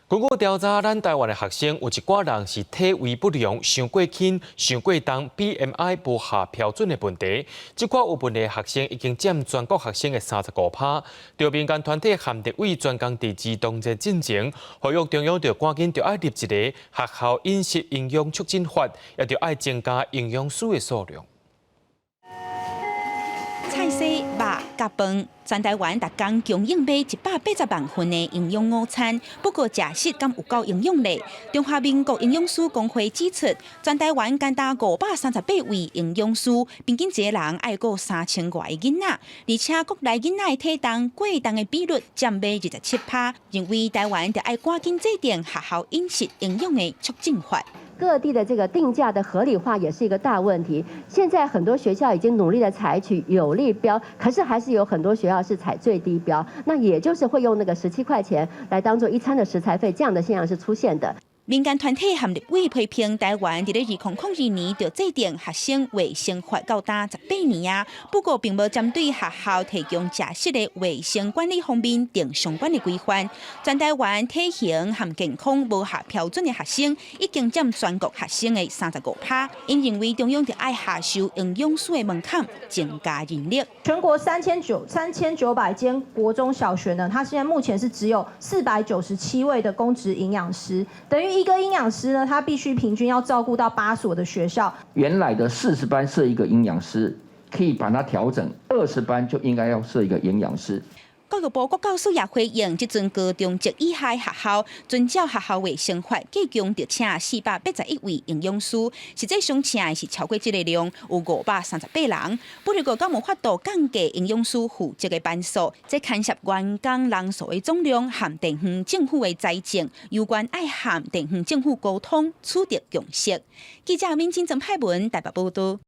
根据调查，咱台湾的学生有一寡人是体位不良、上过轻、上过重、BMI 无下标准的问题。这寡有问题的学生已经占全国学生的35%。着民间团体含立委专工伫自动的进前，呼吁中央着赶紧着爱立一个学校饮食营养促进法，也着爱增加营养师的数量。菜色、肉、甲饭，全台湾逐工供应买180万份的营养午餐。不过食食敢有够营养呢？中华民国营养师工会指出，全台湾干达538位营养师，平均一个人爱过3000外个囡仔，而且国内囡仔的体重过重的比率占27%，认为台湾得爱赶紧制定学校饮食营养的促进法。各地的这个定价的合理化也是一个大问题。现在很多学校已经努力的采取有利标，可是还是有很多学校是采最低标，那也就是会用那个17块钱来当做一餐的食材费，这样的现象是出现的。民间团体和立委批评台湾伫咧2002年就制定学生卫生法到达18年啊，不过并无针对学校提供食食的卫生管理方面定相关的规范。全台湾体型和健康无下标准的学生已经占全国学生的35%。因认为中央得爱下修营养师的门槛，增加人力。全国3900间国中小学呢，它现在目前是只有497位的公职营养师，等于一个营养师呢，他必须平均要照顾到8所的学校。原来的40班设一个营养师，可以把它调整，20班就应该要设一个营养师。教育部国教师也回应，即阵高中及以下学校遵照学校卫生法，计共着请481位营养师，实际上请的是超过这个量，有538人。不过，敢无法度降低营养师负责的班数，这牵涉员工人数的总量和地方政府的财政，有关爱和地方政府沟通，取得共识。记者民警曾派文台北报道。